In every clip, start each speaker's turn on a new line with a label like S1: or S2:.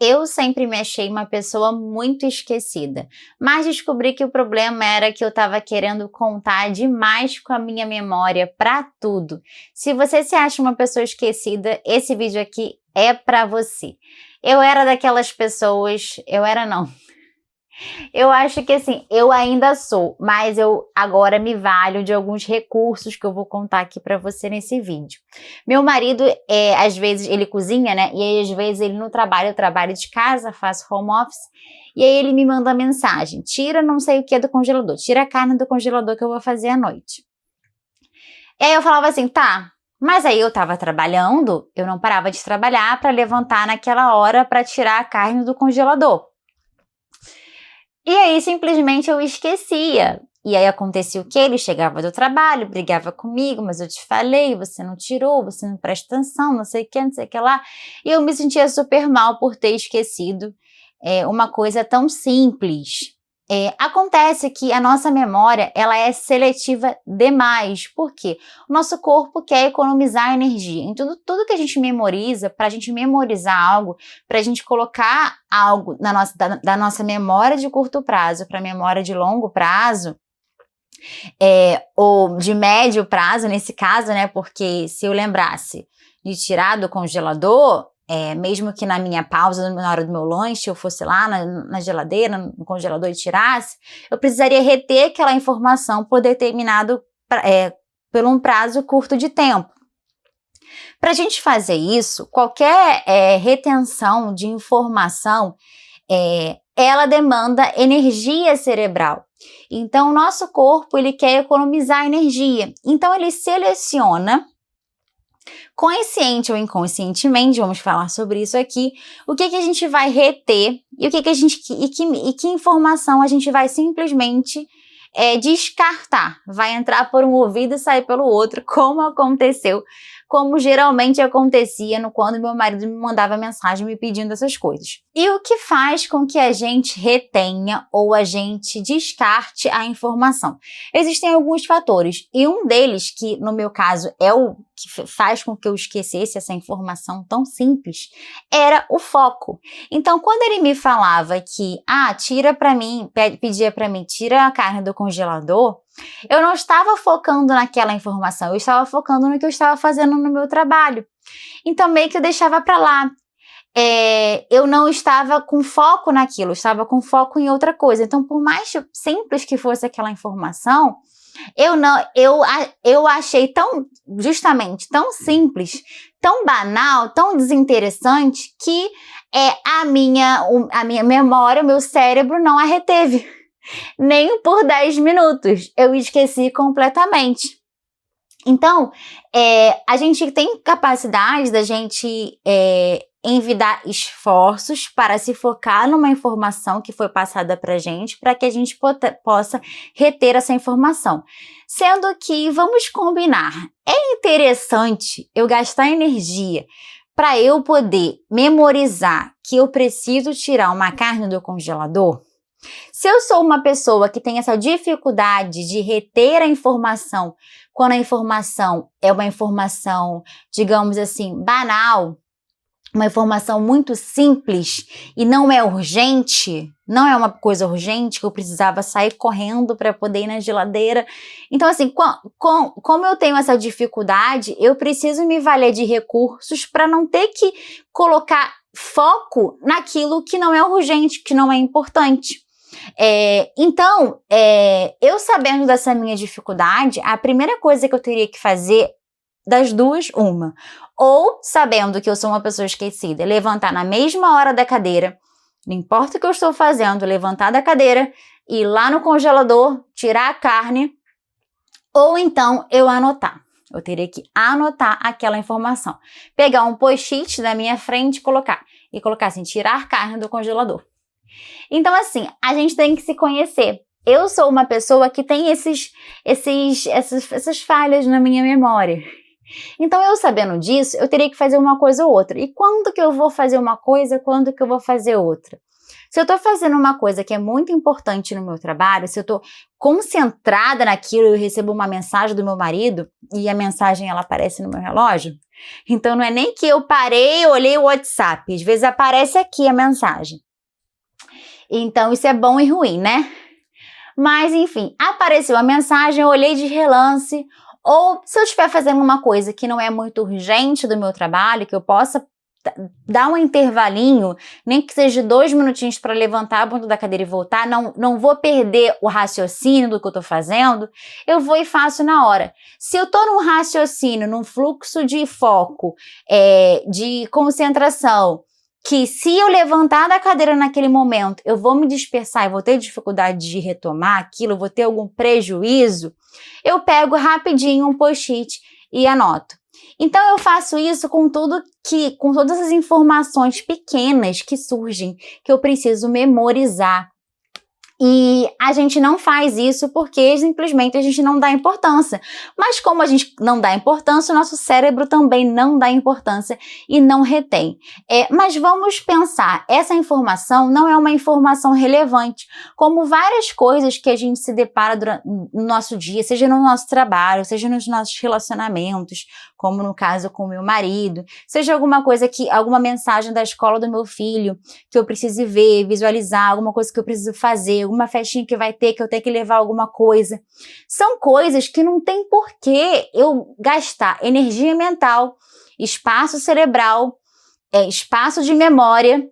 S1: Eu sempre me achei uma pessoa muito esquecida, mas descobri que o problema era que eu estava querendo contar demais com a minha memória para tudo. Se você se acha uma pessoa esquecida, esse vídeo aqui é para você. Eu era daquelas pessoas, eu era não. Eu acho que assim, eu ainda sou, mas eu agora me valho de alguns recursos que eu vou contar aqui para você nesse vídeo. Meu marido, às vezes, ele cozinha, né? E aí, às vezes, ele no trabalho, eu trabalho de casa, faço home office, e aí ele me manda mensagem: tira não sei o que do congelador, tira a carne do congelador que eu vou fazer à noite. E aí eu falava assim, tá. Mas aí eu tava trabalhando, eu não parava de trabalhar para levantar naquela hora para tirar a carne do congelador. E aí, simplesmente, eu esquecia. E aí, acontecia o quê? Ele chegava do trabalho, brigava comigo, mas eu te falei, você não tirou, você não presta atenção, não sei o que, não sei o que lá. E eu me sentia super mal por ter esquecido uma coisa tão simples. Acontece que a nossa memória, ela é seletiva demais. Por quê? O nosso corpo quer economizar energia. Então, tudo que a gente memoriza, para a gente memorizar algo, para a gente colocar algo da nossa memória de curto prazo para a memória de longo prazo, ou de médio prazo, nesse caso, né? Porque se eu lembrasse de tirar do congelador, mesmo que na minha pausa, na hora do meu lanche, eu fosse lá na geladeira, no congelador e tirasse, eu precisaria reter aquela informação por por um prazo curto de tempo. Para a gente fazer isso, qualquer retenção de informação, ela demanda energia cerebral. Então, o nosso corpo, ele quer economizar energia. Então, ele seleciona, consciente ou inconscientemente, vamos falar sobre isso aqui, o que a gente vai reter e que informação a gente vai simplesmente descartar. Vai entrar por um ouvido e sair pelo outro, como geralmente acontecia quando meu marido me mandava mensagem me pedindo essas coisas. E o que faz com que a gente retenha ou a gente descarte a informação? Existem alguns fatores, e um deles, que no meu caso é o que faz com que eu esquecesse essa informação tão simples, era o foco. Então, quando ele me falava que, pedia para mim, tira a carne do congelador, eu não estava focando naquela informação, eu estava focando no que eu estava fazendo no meu trabalho. Então, meio que eu deixava para lá. Eu não estava com foco naquilo, eu estava com foco em outra coisa. Então, por mais simples que fosse aquela informação, eu achei tão simples, tão banal, tão desinteressante, que a minha memória, o meu cérebro não a reteve. Nem por 10 minutos, eu esqueci completamente. Então, a gente tem capacidade da gente envidar esforços para se focar numa informação que foi passada para que a gente possa reter essa informação. Sendo que, vamos combinar, é interessante eu gastar energia para eu poder memorizar que eu preciso tirar uma carne do congelador? Se eu sou uma pessoa que tem essa dificuldade de reter a informação, quando a informação é uma informação, digamos assim, banal, uma informação muito simples e não é urgente, não é uma coisa urgente que eu precisava sair correndo para poder ir na geladeira. Então, assim, como eu tenho essa dificuldade, eu preciso me valer de recursos para não ter que colocar foco naquilo que não é urgente, que não é importante. Então, eu sabendo dessa minha dificuldade, a primeira coisa que eu teria que fazer, das duas, uma. Ou, sabendo que eu sou uma pessoa esquecida, levantar na mesma hora da cadeira, não importa o que eu estou fazendo, levantar da cadeira, ir lá no congelador, tirar a carne, ou então eu anotar. Eu teria que anotar aquela informação. Pegar um post-it da minha frente e colocar assim, tirar carne do congelador. Então, assim, a gente tem que se conhecer. Eu sou uma pessoa que tem essas falhas na minha memória. Então, eu sabendo disso, eu teria que fazer uma coisa ou outra. E quando que eu vou fazer uma coisa, quando que eu vou fazer outra? Se eu estou fazendo uma coisa que é muito importante no meu trabalho, se eu estou concentrada naquilo, eu recebo uma mensagem do meu marido e a mensagem ela aparece no meu relógio, Então não é nem que eu parei, olhei o WhatsApp, às vezes aparece aqui a mensagem. Então isso é bom e ruim, né? Mas enfim, apareceu a mensagem, eu olhei de relance, ou se eu estiver fazendo uma coisa que não é muito urgente do meu trabalho, que eu possa dar um intervalinho, nem que seja 2 minutinhos para levantar a bunda da cadeira e voltar, não vou perder o raciocínio do que eu estou fazendo, eu vou e faço na hora. Se eu estou num raciocínio, num fluxo de foco, de concentração, que se eu levantar da cadeira naquele momento, eu vou me dispersar e vou ter dificuldade de retomar aquilo, vou ter algum prejuízo, eu pego rapidinho um post-it e anoto. Então eu faço isso com todas as informações pequenas que surgem, que eu preciso memorizar. E a gente não faz isso porque simplesmente a gente não dá importância. Mas como a gente não dá importância, o nosso cérebro também não dá importância e não retém. Mas vamos pensar, essa informação não é uma informação relevante, como várias coisas que a gente se depara no nosso dia, seja no nosso trabalho, seja nos nossos relacionamentos, como no caso com o meu marido, seja alguma mensagem da escola do meu filho que eu precise ver, visualizar, alguma coisa que eu preciso fazer, alguma festinha que vai ter, que eu tenho que levar alguma coisa. São coisas que não tem porquê eu gastar energia mental, espaço cerebral, espaço de memória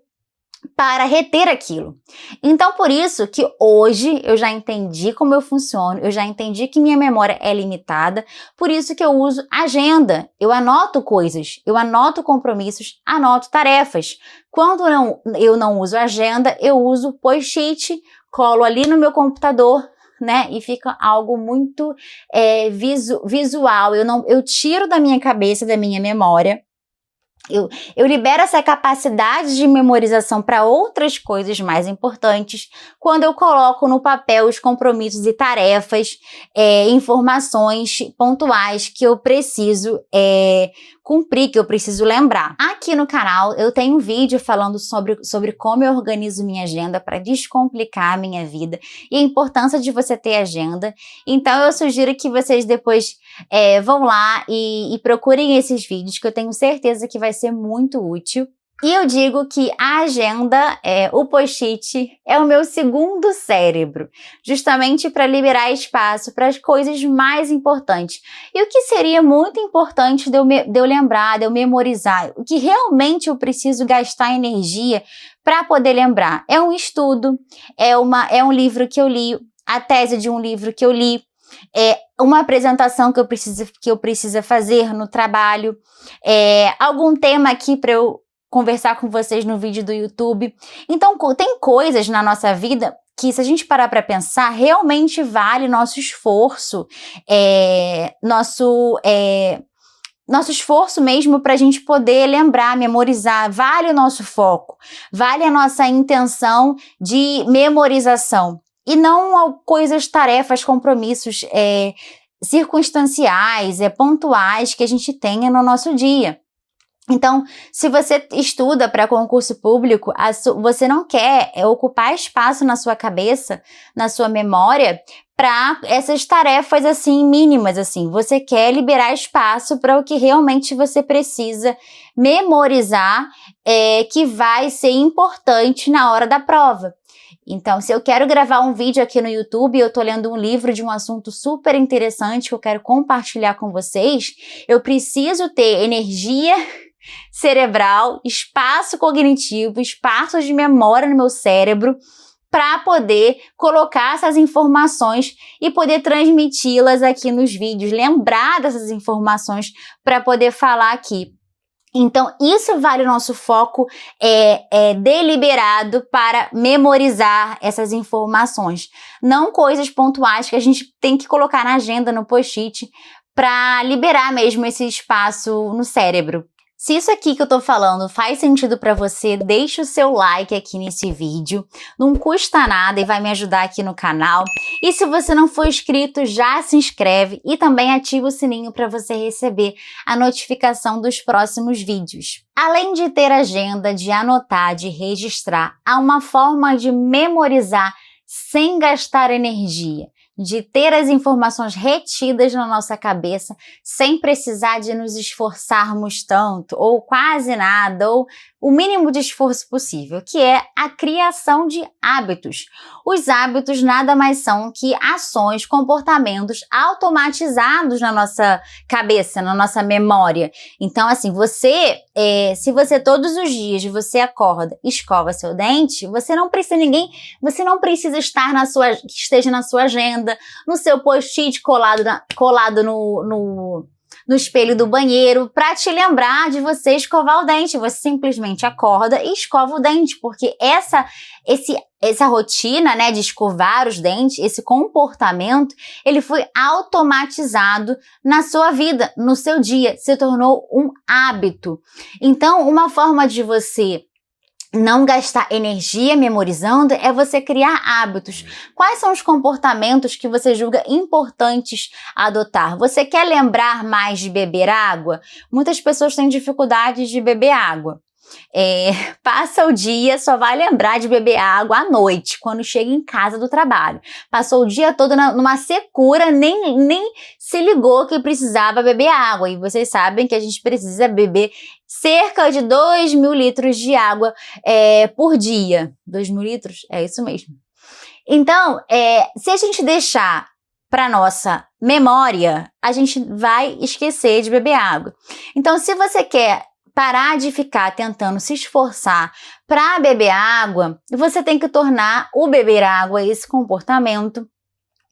S1: para reter aquilo. Então, por isso que hoje eu já entendi como eu funciono, eu já entendi que minha memória é limitada, por isso que eu uso agenda. Eu anoto coisas, eu anoto compromissos, anoto tarefas. Quando eu não uso agenda, eu uso post-it, colo ali no meu computador, né? E fica algo muito visual. Eu tiro da minha cabeça, da minha memória. Eu libero essa capacidade de memorização para outras coisas mais importantes quando eu coloco no papel os compromissos e tarefas, informações pontuais que eu preciso cumprir, que eu preciso lembrar. Aqui no canal eu tenho um vídeo falando sobre como eu organizo minha agenda para descomplicar a minha vida e a importância de você ter agenda. Então eu sugiro que vocês depois vão lá e procurem esses vídeos, que eu tenho certeza que vai ser muito útil. E eu digo que a agenda, o post-it, é o meu segundo cérebro, justamente para liberar espaço para as coisas mais importantes. E o que seria muito importante de eu lembrar, de eu memorizar, o que realmente eu preciso gastar energia para poder lembrar? É um estudo, é um livro que eu li, a tese de um livro que eu li, uma apresentação que eu preciso fazer no trabalho, algum tema aqui para eu conversar com vocês no vídeo do YouTube. Então, tem coisas na nossa vida que, se a gente parar para pensar, realmente vale nosso esforço, nosso esforço mesmo para a gente poder lembrar, memorizar, vale o nosso foco, vale a nossa intenção de memorização. E não tarefas, compromissos circunstanciais, pontuais que a gente tenha no nosso dia. Então, se você estuda para concurso público, você não quer ocupar espaço na sua cabeça, na sua memória, para essas tarefas assim mínimas, assim. Você quer liberar espaço para o que realmente você precisa memorizar, que vai ser importante na hora da prova. Então, se eu quero gravar um vídeo aqui no YouTube e eu tô lendo um livro de um assunto super interessante que eu quero compartilhar com vocês, eu preciso ter energia cerebral, espaço cognitivo, espaço de memória no meu cérebro para poder colocar essas informações e poder transmiti-las aqui nos vídeos, lembrar dessas informações para poder falar aqui. Então, isso vale o nosso foco deliberado para memorizar essas informações. Não coisas pontuais que a gente tem que colocar na agenda, no post-it, para liberar mesmo esse espaço no cérebro. Se isso aqui que eu tô falando faz sentido para você, deixa o seu like aqui nesse vídeo. Não custa nada e vai me ajudar aqui no canal. E se você não for inscrito, já se inscreve e também ativa o sininho para você receber a notificação dos próximos vídeos. Além de ter agenda, de anotar, de registrar, há uma forma de memorizar sem gastar energia, de ter as informações retidas na nossa cabeça, sem precisar de nos esforçarmos tanto, ou quase nada, ou o mínimo de esforço possível, que é a criação de hábitos. Os hábitos nada mais são que ações, comportamentos automatizados na nossa cabeça, na nossa memória. Então, assim, se você todos os dias você acorda, escova seu dente, você não precisa estar que esteja na sua agenda, no seu post-it colado no espelho do banheiro, para te lembrar de você escovar o dente. Você simplesmente acorda e escova o dente, porque essa rotina, né, de escovar os dentes, esse comportamento, ele foi automatizado na sua vida, no seu dia, se tornou um hábito. Então, uma forma de você não gastar energia memorizando é você criar hábitos. Quais são os comportamentos que você julga importantes adotar? Você quer lembrar mais de beber água? Muitas pessoas têm dificuldade de beber água. Passa o dia, só vai lembrar de beber água à noite, quando chega em casa do trabalho. Passou o dia todo numa secura, nem se ligou que precisava beber água. E vocês sabem que a gente precisa beber cerca de 2.000 litros de água por dia. 2.000 litros? É isso mesmo. Então, se a gente deixar para nossa memória, a gente vai esquecer de beber água. Então, se você quer parar de ficar tentando se esforçar para beber água, você tem que tornar o beber água, esse comportamento,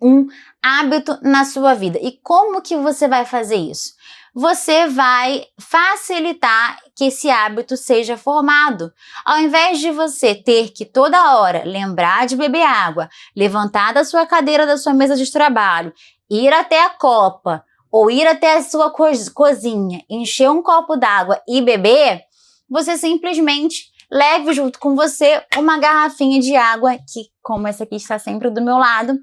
S1: um hábito na sua vida. E como que você vai fazer isso? Você vai facilitar que esse hábito seja formado. Ao invés de você ter que toda hora lembrar de beber água, levantar da sua cadeira da sua mesa de trabalho, ir até a copa, ou ir até a sua cozinha, encher um copo d'água e beber, você simplesmente leve junto com você uma garrafinha de água, que, como essa aqui está sempre do meu lado,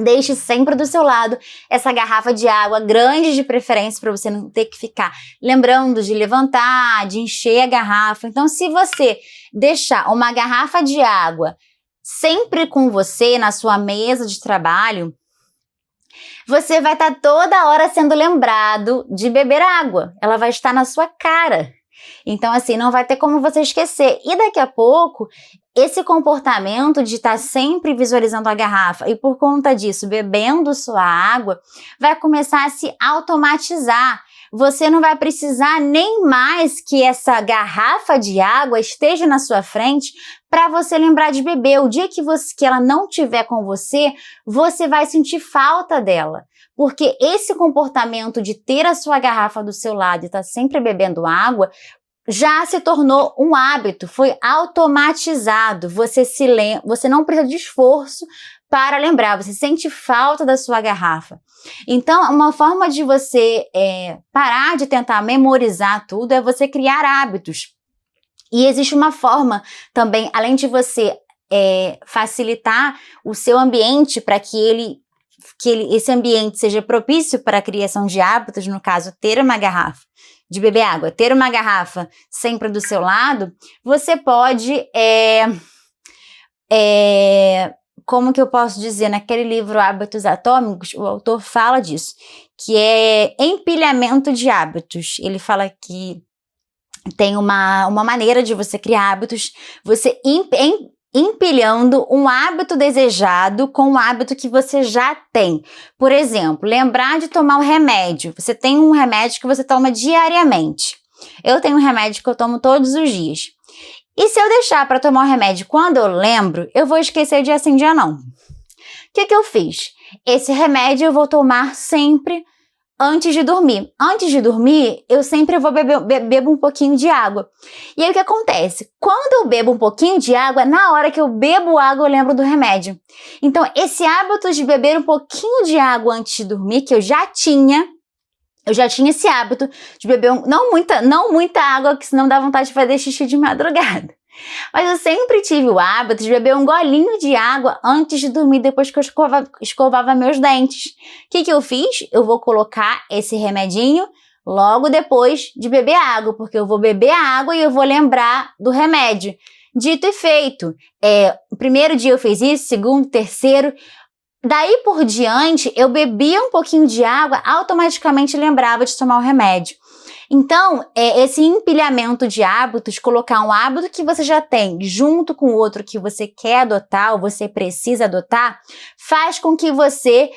S1: deixe sempre do seu lado essa garrafa de água grande, de preferência, para você não ter que ficar lembrando de levantar, de encher a garrafa. Então, se você deixar uma garrafa de água sempre com você na sua mesa de trabalho, você vai estar toda hora sendo lembrado de beber água. Ela vai estar na sua cara. Então, assim, não vai ter como você esquecer. E daqui a pouco, esse comportamento de estar sempre visualizando a garrafa e por conta disso, bebendo sua água, vai começar a se automatizar. Você não vai precisar nem mais que essa garrafa de água esteja na sua frente para você lembrar de beber. O dia que ela não estiver com você, você vai sentir falta dela. Porque esse comportamento de ter a sua garrafa do seu lado e estar sempre bebendo água já se tornou um hábito, foi automatizado. Você não precisa de esforço para lembrar, você sente falta da sua garrafa. Então, uma forma de você parar de tentar memorizar tudo é você criar hábitos. E existe uma forma também, além de você facilitar o seu ambiente para que esse ambiente seja propício para a criação de hábitos, no caso, ter uma garrafa de beber água, ter uma garrafa sempre do seu lado, você pode, como que eu posso dizer, naquele livro Hábitos Atômicos, o autor fala disso, que é empilhamento de hábitos. Ele fala que tem uma maneira de você criar hábitos, você empilhando um hábito desejado com um hábito que você já tem. Por exemplo, lembrar de tomar um remédio. Você tem um remédio que você toma diariamente. Eu tenho um remédio que eu tomo todos os dias. E se eu deixar para tomar o remédio quando eu lembro, eu vou esquecer dia sim, dia não. O que eu fiz? Esse remédio eu vou tomar sempre antes de dormir. Antes de dormir, eu sempre bebo um pouquinho de água. E aí o que acontece? Quando eu bebo um pouquinho de água, na hora que eu bebo água, eu lembro do remédio. Então, esse hábito de beber um pouquinho de água antes de dormir, que eu já tinha esse hábito de beber não muita água, que senão dá vontade de fazer xixi de madrugada. Mas eu sempre tive o hábito de beber um golinho de água antes de dormir, depois que eu escovava meus dentes. O que eu fiz? Eu vou colocar esse remedinho logo depois de beber água, porque eu vou beber a água e eu vou lembrar do remédio. Dito e feito. O primeiro dia eu fiz isso, segundo, terceiro. Daí por diante, eu bebia um pouquinho de água, automaticamente lembrava de tomar o remédio. Então, esse empilhamento de hábitos, colocar um hábito que você já tem junto com o outro que você quer adotar ou você precisa adotar, faz com que você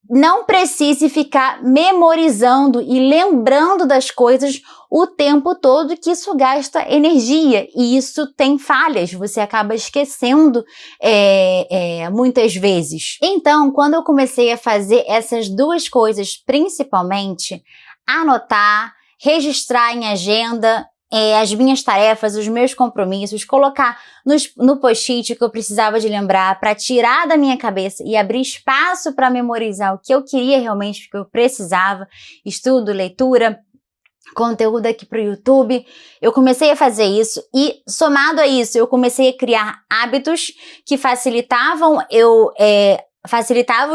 S1: não precise ficar memorizando e lembrando das coisas o tempo todo, que isso gasta energia e isso tem falhas, você acaba esquecendo muitas vezes. Então, quando eu comecei a fazer essas duas coisas, principalmente, anotar, registrar em agenda as minhas tarefas, os meus compromissos, colocar no post-it que eu precisava de lembrar para tirar da minha cabeça e abrir espaço para memorizar o que eu queria realmente, o que eu precisava, estudo, leitura, conteúdo aqui para o YouTube. Eu comecei a fazer isso e, somado a isso, eu comecei a criar hábitos que facilitavam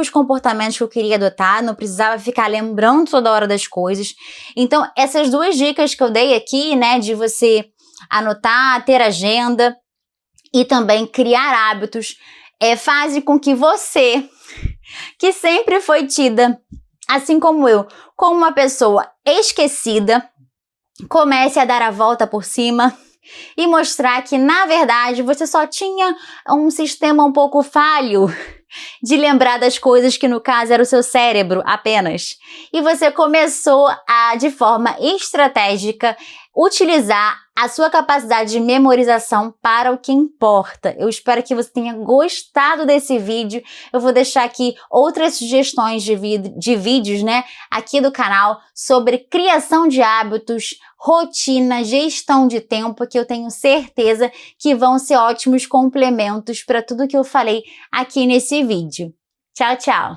S1: os comportamentos que eu queria adotar, não precisava ficar lembrando toda hora das coisas. Então, essas duas dicas que eu dei aqui, né, de você anotar, ter agenda e também criar hábitos, fazem com que você, que sempre foi tida, assim como eu, como uma pessoa esquecida, comece a dar a volta por cima e mostrar que, na verdade, você só tinha um sistema um pouco falho de lembrar das coisas que, no caso, era o seu cérebro apenas. E você começou a, de forma estratégica, utilizar a sua capacidade de memorização para o que importa. Eu espero que você tenha gostado desse vídeo. Eu vou deixar aqui outras sugestões de vídeos, né, aqui do canal sobre criação de hábitos, rotina, gestão de tempo, que eu tenho certeza que vão ser ótimos complementos para tudo que eu falei aqui nesse vídeo. Tchau, tchau!